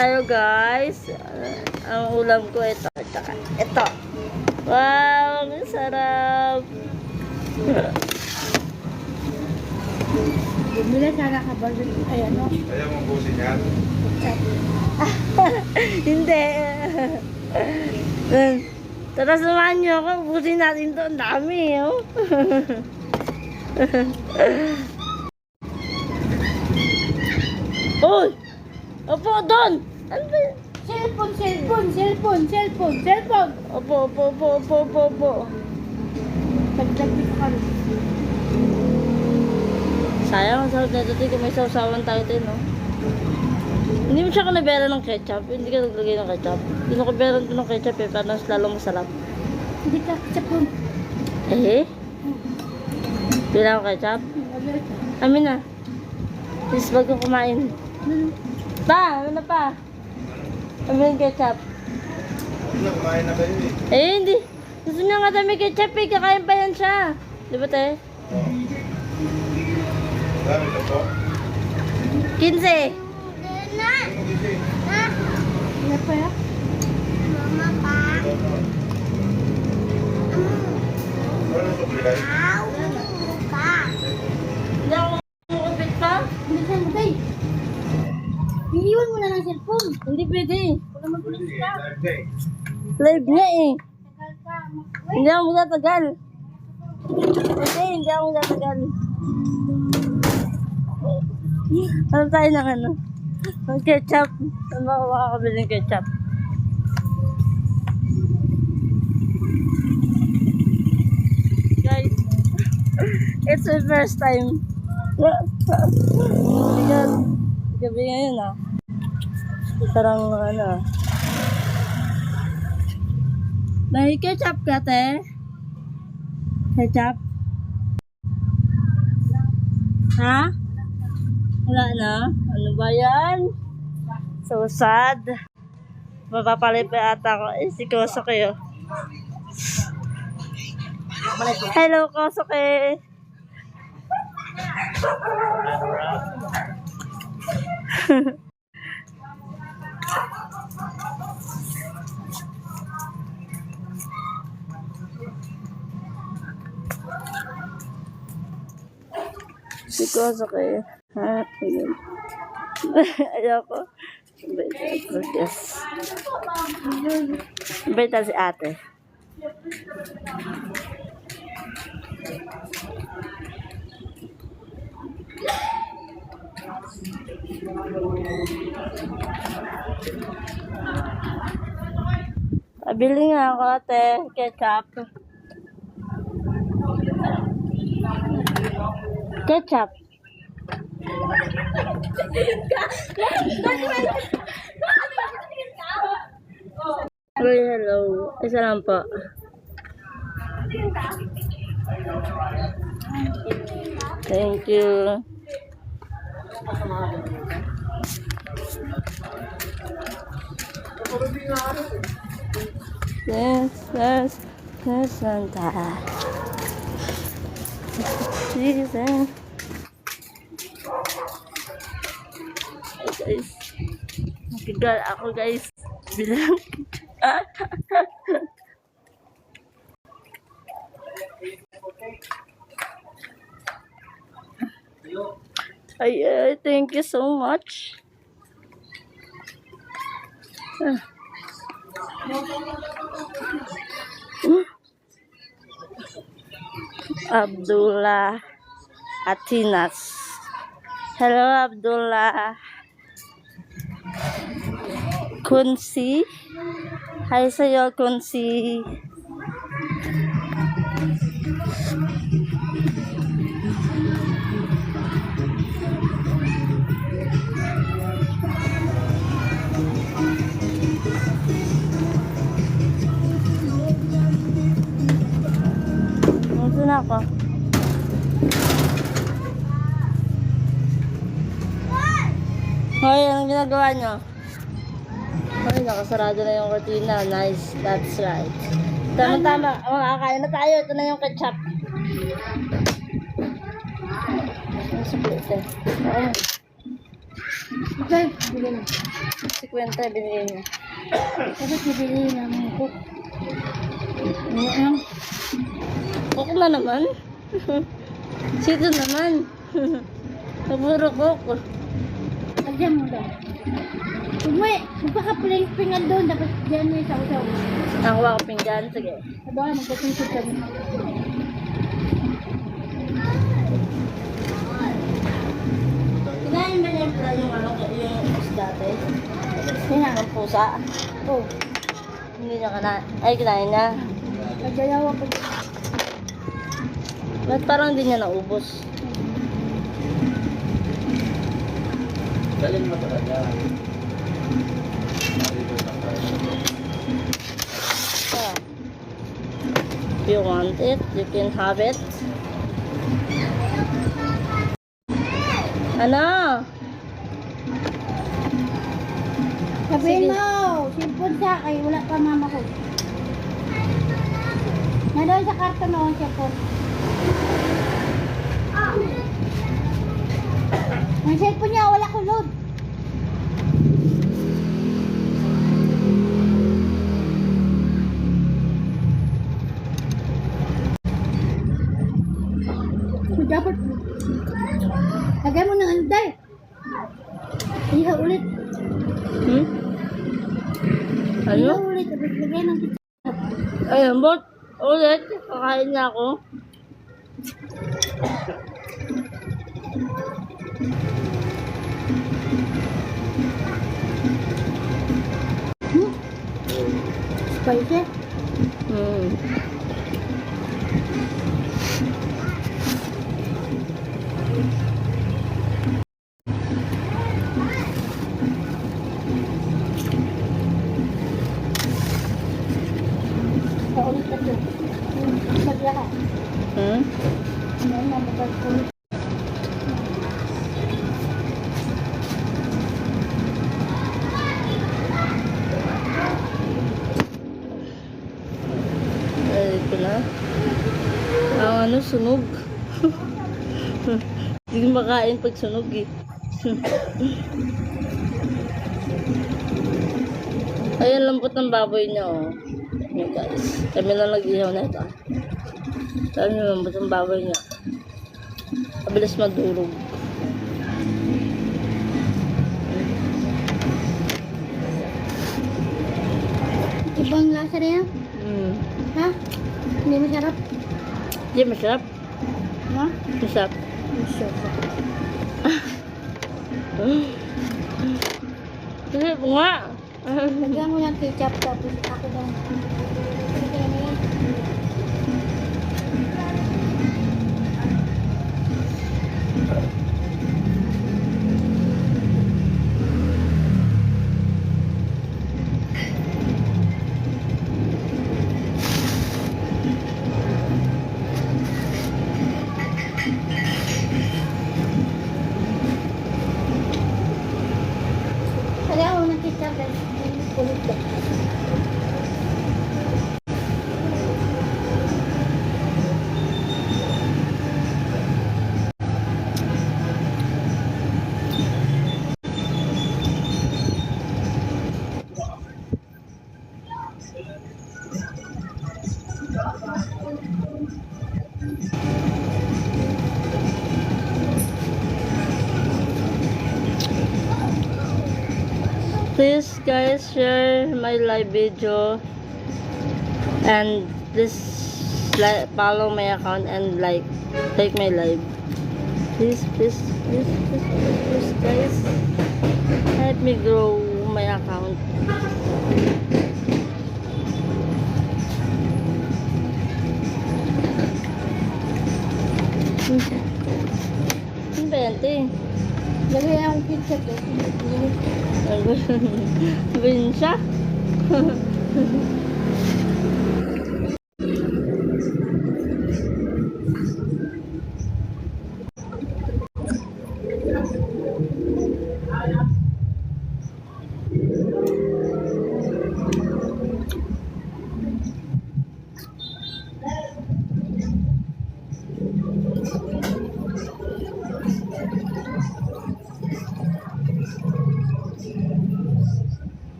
Hello guys, ang ulam ko ito, tsaka ito. Wow, ang sarap. Bumili sana ka ba? Ay ano? Ayaw mong busin yan? Hindi. Tara, samahan niyo ako. Busin natin to. Ang dami, oh. Uy! Opo, doon! Ano ba yun? Cellphone. Opo. Tagtagpit ka rin. Sayang, ang sarap na ito. Kung may sausawan tayo din, no? Hindi mo siya kanabera ng ketchup. Hindi ka naglagay ng ketchup. Pinukaberan ko ng ketchup eh. Para mas lalong masarap. Hindi ka cellphone. Eh? Pila ko ketchup? Amin na. Please, bago kumain. Pa! Ano na pa? Amin yung ketchup. Ano, kumain na kayo eh. Eh, hindi. Gusto niya nga dami ketchup eh. Kakain pa yan siya. Di ba, te? Oo. Dami na po. 15. Ano kasi? Ano pa ya? Wala na suklay. Hindi ako makakapit pa. Hindi ka matay. Iniwan mo na ng cellphone. Hindi pwede. Wala magulis Sige, ka. live day. Live nga eh. Tagal ka. Hindi ako magtatagal. Hindi ako magtatagal. Ano tayo ng ano? Ng ketchup. Saan ba ako makakabili ng ketchup? Guys, it's my first time. Gabi ngayon ah. Parang ano ah. May ketchup ka, te? Ketchup? Ha? Wala na? Ano ba yan? So sad. Mapapalit pa ata ko. Eh, si Kosuke, oh. Hello, Kosuke. Si Kosuke. Ha? Ayun. Ayoko. Yes. Beta si ate. Pabili nga ako, ate. Ketchup. Ketchup. Hello. Isa lang po. Thank you. Yes, Santa. Jesus. Guys, nakigal ako guys. Bilang. Ay, thank you so much. Abdullah Atinas. Hello, Abdullah. Kunsi. Hi sa'yo, Kunsi. Nandun na ako. Hoy, anong ginagawa nyo? Hoy, nakasarado na yung cortina. Nice, that's right. Tama-tama, makakain na tayo. Ito na yung ketchup. Nasa plate eh. Okay, bigyan na. 50 binigay niya. Dapat bibili namin ko. Ano lang? Coke na naman. Sito naman. Puro Coke. Lagyan mo daw. Huwag mo eh. Magpaka-pring-pringan doon. Dapat dyan mo yung sausaw. Nakuha ko pinggan. Sige. Aba, magpapingkod kami. Kinain ba niya pala yung yung isda tayo? Kaya, Ang pusa? oh. Hindi niya kinain. Ay, kinain niya. Nagdayawa ko. Ba't parang hindi niya naubos? Galing mo talaga. Ah. If you want it, you can have it. Ano? Sabihin Sige. mo, cellphone sa akin. Wala pa mama ko. Nandun sa karton noon, cellphone. Ang cellphone niya, wala ko load. Dapat lagay mo ng anday. Iha ulit. Hmm? Iha Ano? ulit. Tapos lagay ng Ayun, bot. Ulit. Kakain na ako. spicy. Hmm. Sa ulit na ito. Sagla ka. Hmm? Ngayon na babag ulit. Ay, ito na. Ang ano, sunog. Hindi ko makain pag sunog eh. Ayan, lambot ng baboy niya oh. Ayan guys. Kami lang nag-ihaw na ito. Ayan yung lambot ng baboy niya. Mabilis madurog. Ibang lasa na yan. Hmm. Ha? Hindi masarap. Hindi, masarap. Ha? Masarap. Masarap. Kasi nga. Lagyan mo ng ketchup tapos ako daw. Lagyan mo yan. Lagyan mo ng ketchup guys. Kulit ka. Please guys share my live video and please follow my account and like my live. Please guys, help me grow my account. Ano ba yan, te? Lagyan akong ketchup guys. Win siya.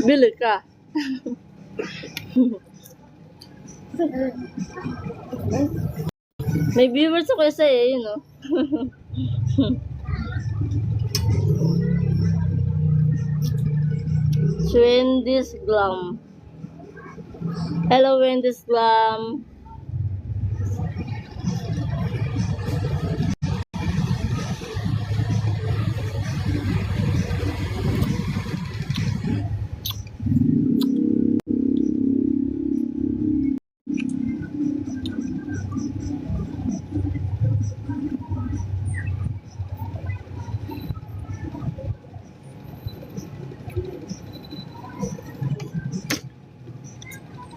Bili ka. May viewers ako isa eh, yun o. Wendy's Glam. Hello, Wendy's Glam.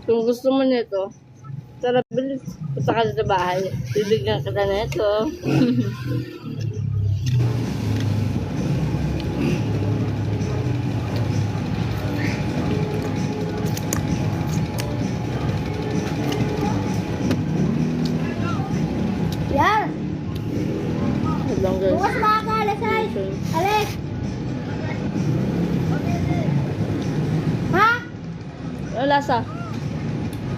Kung gusto mo nito, tara bilis. Punta ka sa bahay. Bibigyan kita nito. Yan. Hello guys. Bukas maaga, alas 6. Alis. Ha? Ano lasa?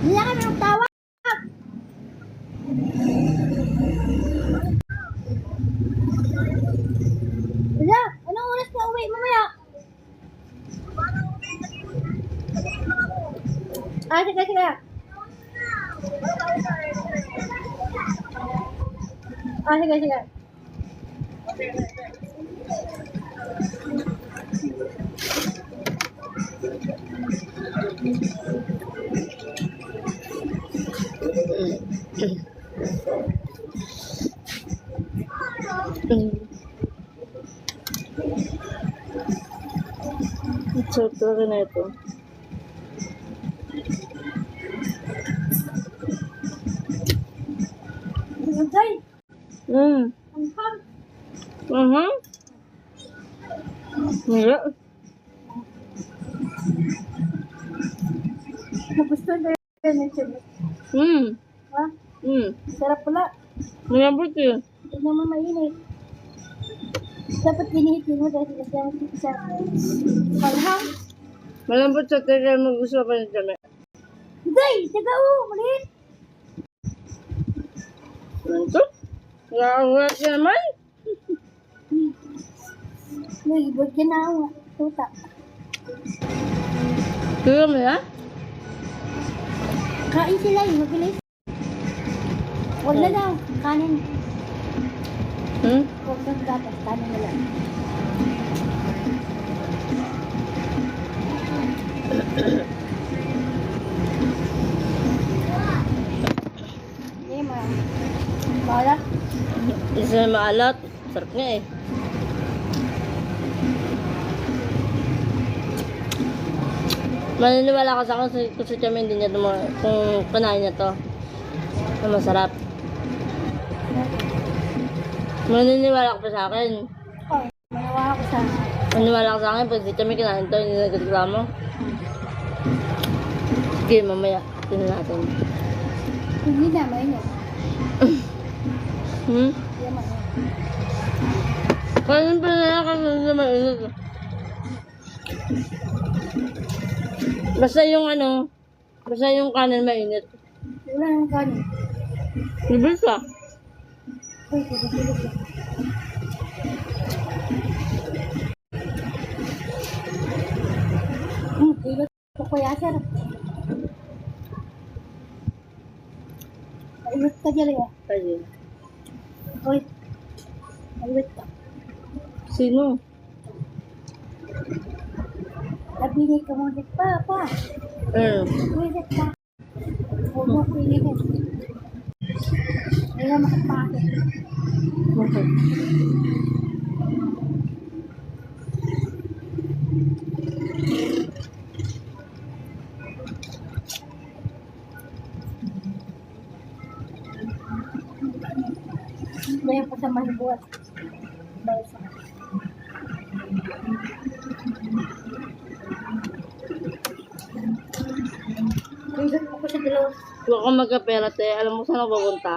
Hindi na kami magtawag. Wala, anong oras ka uwi mamaya? Sige, sige. Sige, sige. Sarap talaga na ito. Magay, ang ham. Nga. Nagustuhan ko yung YouTube. Ha? Sarap pala. Malambot eh. Hindi naman mainit. Dapat pinihitin mo dahil sa palhang. Malambot sa taga mag-gusto pa ng dami. Magay, taga maliit. Ano to? Nakakagulat ka naman. May bagyan na ako. Tuta. Kaya mo na? Kain sila eh, mabilis. Huwag na daw, kanin. Huwag na gatas, kanin na lang. Hindi, maalat. Isa na maalat. Sarap nga eh. Maniniwala ka sa akin kung sa tiyamin din niya kung kanain niya to. Na masarap. Maniniwala ka pa sa akin. Oh, manawa ako sa... Maniniwala ka sa akin pag si tiyamin kinain to, hindi na nagreklamo. Sige, mamaya. Tingnan natin. Hindi na, mainit. Hmm? Hindi na mainit. Kanin pa na kasi hindi mainit. Basta yung ano, basta yung kanin mainit. Wala nang kanin. Bilis ka. Uy, sige. Ilot ko kuya, sir. Ilot ka dyan eh. Kasi, Uy, ilot ka. sino? Nabili ka mo dito pa. Ilot ka. Huwag mo pilihin. Hindi na makapakit. Ngayon pa sa mahibuat. Dahil sa... Ilot ko sa dalawa. Huwag kang magkapera, te. Alam mo saan ako pupunta?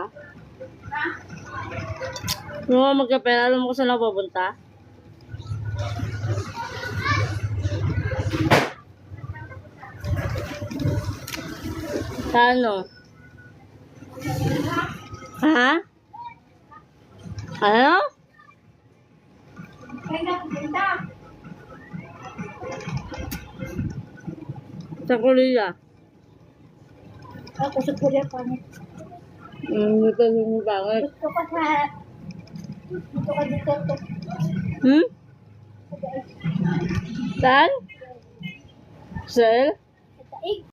Huwag kang magkapera, alam mo kung saan ako pupunta? Ano? Ha? Ano? Sa Korea. Ako sa Korea pa niya. Ito yung bakit. Gusto ko sa... Gusto ko dito to. Hmm? Saan? Sel? Sa taig.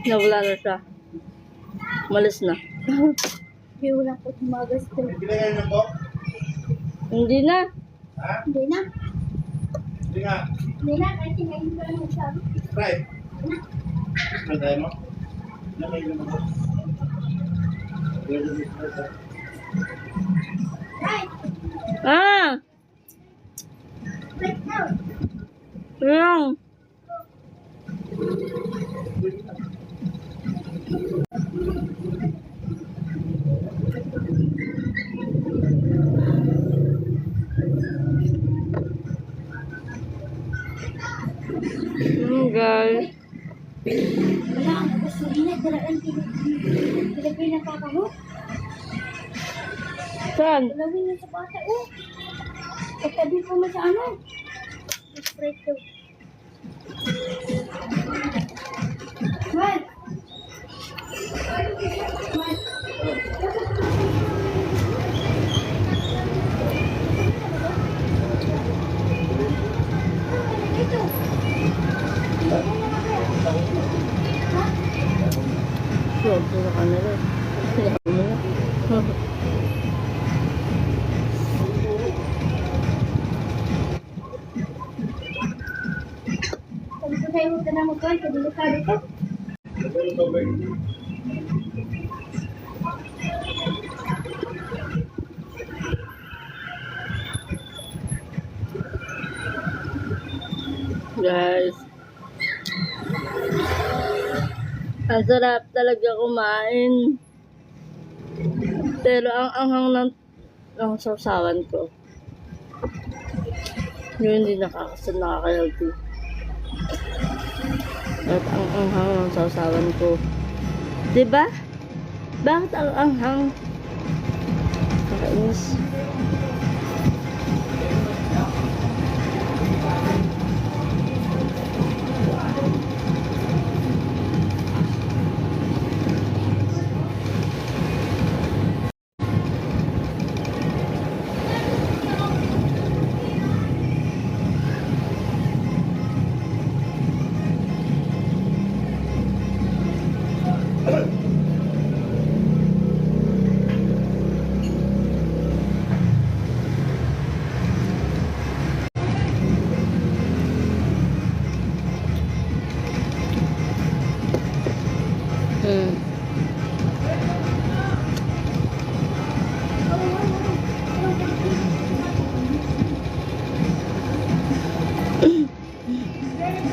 Nawala na siya. Malis na. Hindi wala po tumagas ko. Pinagay na po? Hindi na. Ha? Hindi na. Hindi nga. Hindi na. Kahit sinayin ko lang sabi. Sprite. Sprite mo? Lamay na mo. Pwede mo Sprite. Right. Ah! Right now. Yung. Guys. Wala ang gasolina. Daraan pinapakaho. Saan? Lawin niya sa bata. Oh. Pagtabi ko mo sa ano. Sprite to. What? Yun, sa kanila. Yaman mo na. Kung sa'yo mo ka na magkuhan, kadelikado ko. Pero to ba? Guys. Ang sarap talaga kumain. Pero ang anghang ng sausawan ko. Yun hindi nakakayalti. At ang anghang ng sausawan ko. Diba? Bakit ang anghang? Nakainis.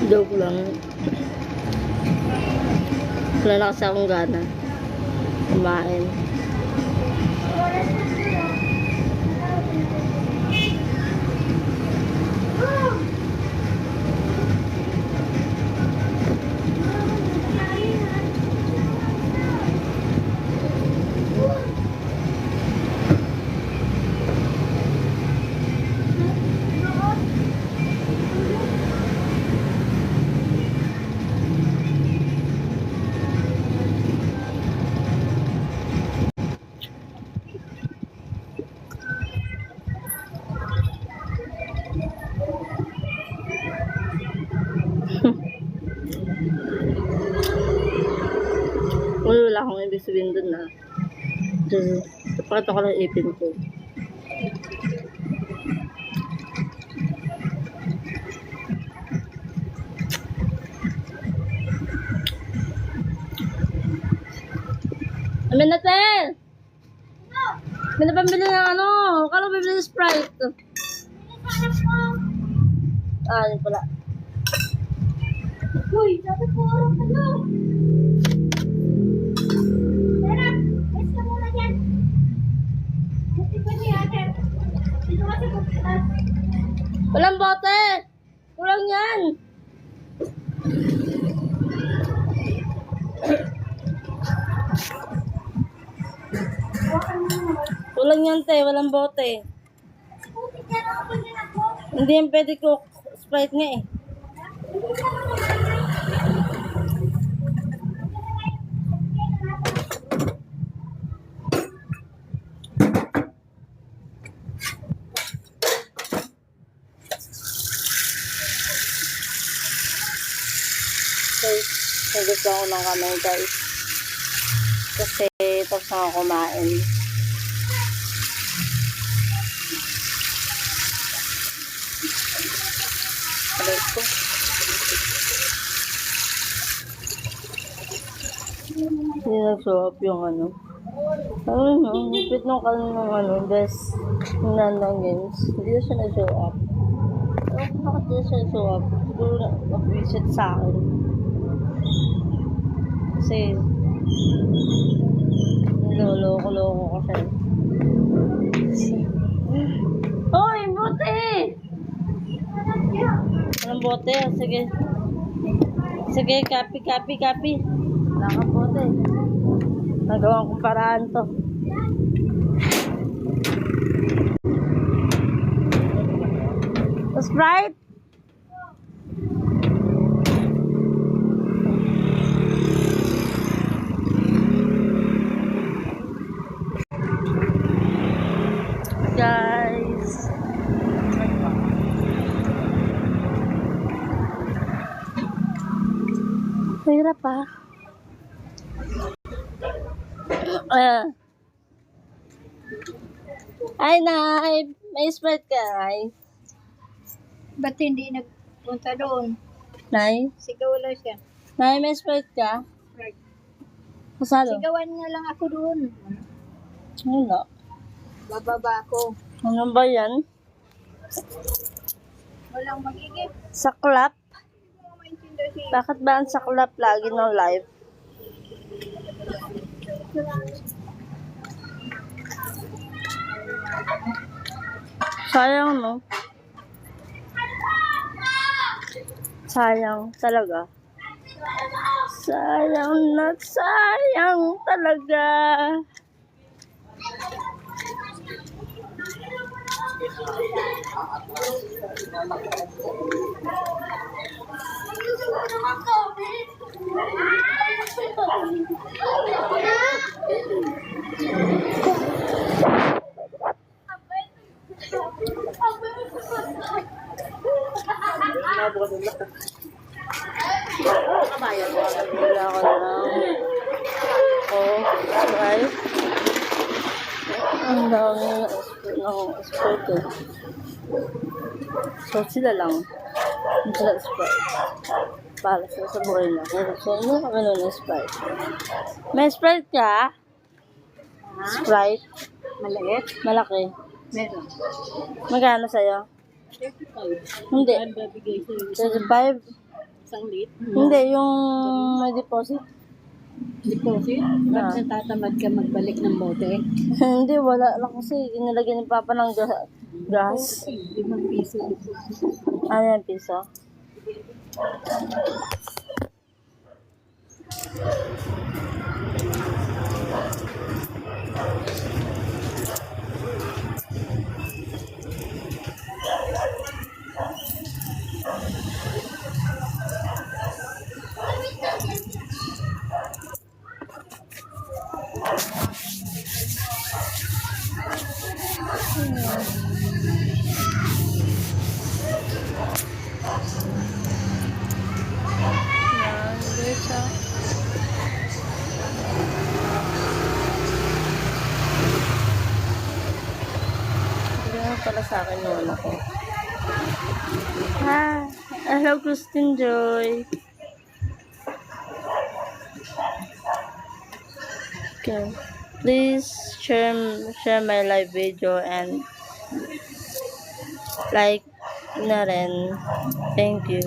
Joke lang. Wala na kasi akong gana kumain. Wala akong ibig sabihin dun na. Pakita ko lang ipin ko. Amin na, Tel! May napambili ng ano. Kala bibili ng Sprite. Ah, yun pala. Uy, sabi ko oras na no. Tara, let's go muna dyan. Buti pa niya, Ate. Dito kasi pupunta. Walang bote! Kulang yan! Kulang yan, te. Walang bote. Hindi yan pwede ko. Sprite nga eh. Guys, nagusto ako ng kamay, guys. Kasi tapos na ako kumain. Alas ko. Hindi nag-show up yung ano. Ano, nipit nung kanong ano, best ng games. Hindi na siya nag-show up. Bakit di siya nag-show up? Siguro na-visit sa akin. Kasi, niloloko-loko ko siya. Hoy, bote! Anong bote? Sige. Sige, copy. Wala kang bote. Nagawang kong paraan to. Sprite? Guys. Mahirap pa. Ay, Nay. May Sprite ka, Nay. Ba't hindi nagpunta doon? Nay? Sigaw lang siya. Nay, may Sprite ka? Masalo? Sigawan niya lang ako doon. Wala. Bababa ako. Ano ba yan? Walang magigip. Saklap? Hindi mo maintindihan siya. Bakit ba ang saklap lagi ng live? Sayang, no? Sayang talaga. Sayang na sayang talaga. Wala ko lang. Oh, right. Ang dami ng Sprite eh. So, sila lang. Hindi sila Sprite. Para sila sa buhay na. So, ano kami nun ng Sprite? May Sprite ka? Sprite? Maliit? Malaki. Meron. Magkano sa'yo? 35. Hindi. Babigay sa'yo 35? isang lit. Hindi, yung may deposit. Deposit? Ah. Ba't natatamad ka magbalik ng bote? Hindi, wala lang kasi. Inilagyan ni Papa ng gas. 5 piso. Ano yung piso? Para sa akin yung ano ko. Hello, Christine Joy. Okay. Please share my live video and like na rin. Thank you.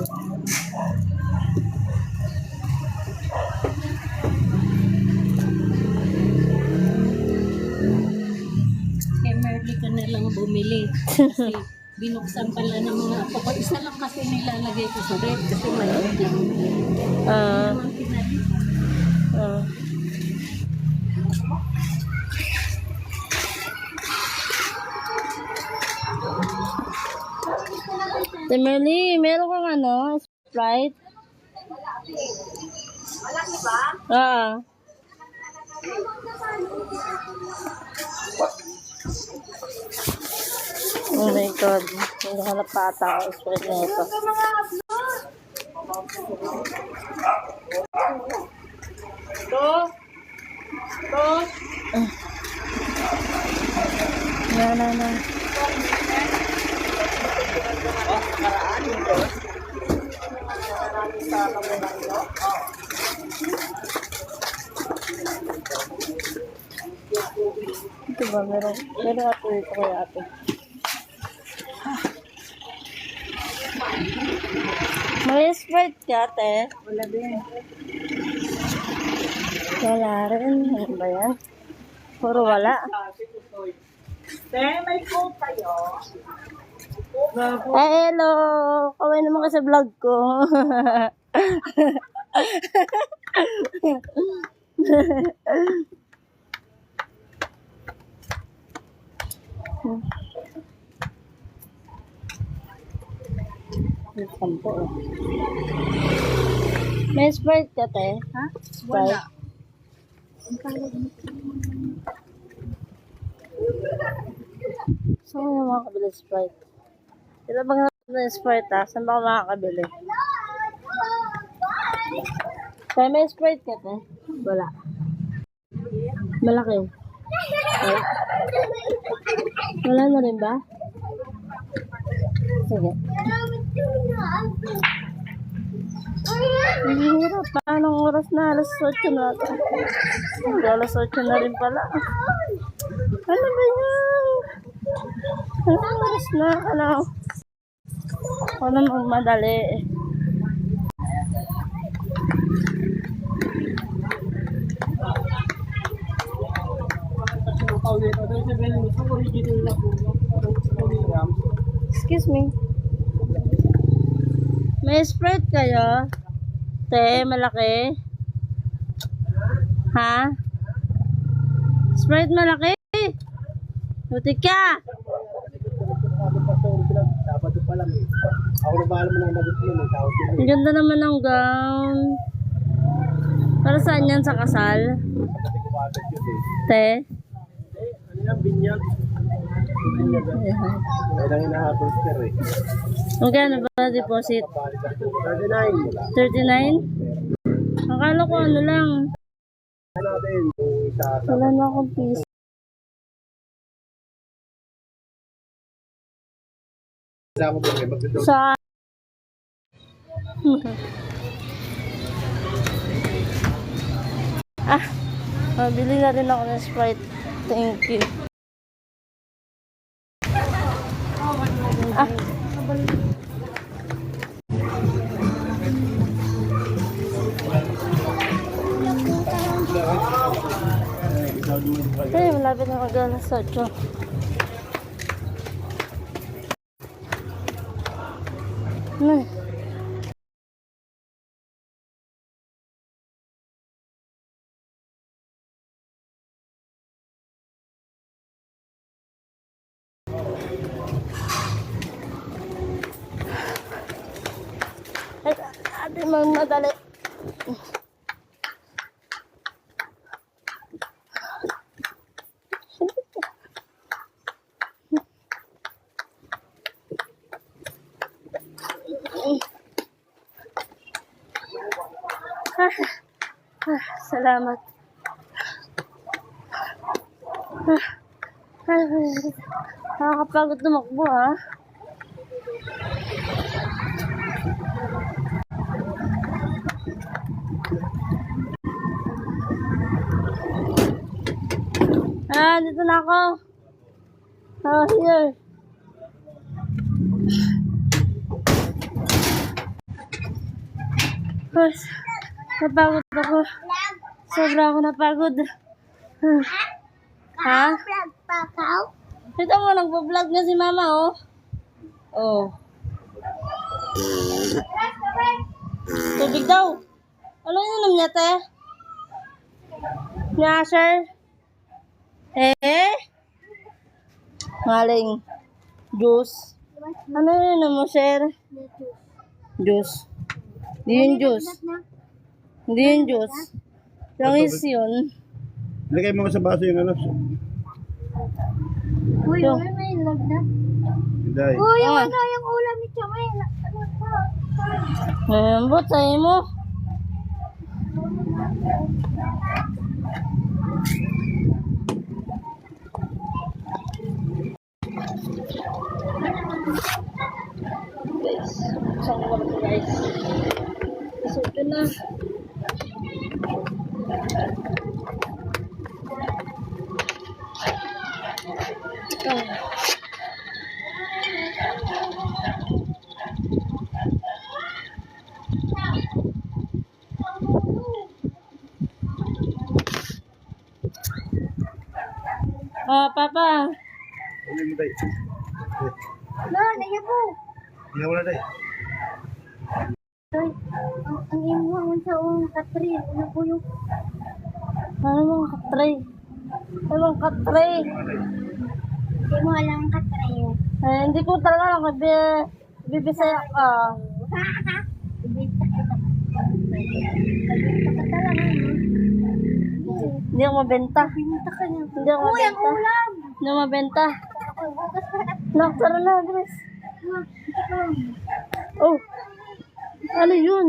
Merly ka na lang bumili. Kasi binuksan pala ng mga apo ko. Isa lang kasi nilalagay ko sa red kasi maliit lang. Ah. Naman pinali. Temerly, meron kang ano, Sprite? Malaki ba? Ah. Oh my God. Naghanap pa ata ako Sprite na ito. Na. Ito ba? Meron ato ito kaya ate. May Sprite ka ate? Wala din. Wala rin. Ano ba yan? Puro wala. May coke kayo. Hello! Kaway naman ka sa vlog ko. Sampo. May Sprite ka, te? Ha? Sprite. Saan ko na makakabili Sprite? Ito bang na Sprite ha? Saan ba ako makakabili? Kaya may Sprite ka, te? Wala. Malaki. Wala. Wala na rin ba? Sige. Ang hirap. Paanong oras na? Alas 8 na ito. Alas 8 na rin pala. Ano ba yan? Anong oras na? Ano magmadali? Excuse me. May Sprite kayo? Te, malaki? Ha? Sprite malaki? Buti ka! Sabado pa lang eh. Ako na bahala mo ng nabot yun. Tawag yun. Ang ganda naman ng gown. Para saan yan? Sa kasal? Kasi kumagat yun eh. Te? Ano yan? Binyag. Kaya lang hinahabol sir eh. Magkano ba deposit? 39. 39? Akala ko ano lang. Ano natin? Yung isa sa Wala na akong piso. Sa ako ba? Magdodog. Sa... mabili na rin ako ng Sprite. Thank you. Ay, malapit na mag-alas 8. Ay. Ay, ate, magmadali. Salamat. Nakakapagod tumakbo ha. Dito na ako. Here. Napagod ako. Sobra ako napagod. Ha? Ito mo, nagpa-vlog na si mama, oh. Oh. Tubig daw. Ano yun niya, te? Niya, sir? Maling juice. Ano yun mo, sir? Juice. Hindi yun juice. Hindi yun juice. Langis yun. Lagay mo sa baso yung ano. Uy, Yo. ano may lagnat? Hindi. Uy, yung Ah. ano, yung ulam ni Chamay. Ano pa? Nalambot, sa'yo mo. Guys, saan ko ba guys? So, ito na. Ah. Papa. Ano mo tayo? No, naya po. Hindi mo na tayo. Ay, ang imuha sa Katrin. Ano po yung... Ano mong katray? Ano mong katray? Hindi mo alam ang Katrin. Hindi ko talaga bibisaya ka. Ibenta kita. Ibenta ka talaga. Hindi ako mabenta. Ibenta ka niya. Hindi ako Uy, ang mabenta. ulam. Hindi ako mabenta. Ako, bukas pa na. Nak, tara na, Dres. Oh, ano yun?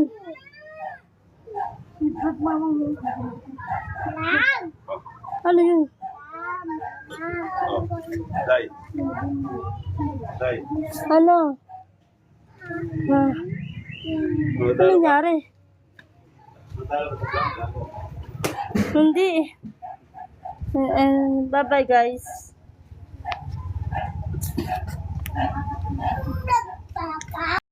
Lang! Ano yun? Day. Day. Ano? Ano nangyari? Hindi. Bye-bye, guys.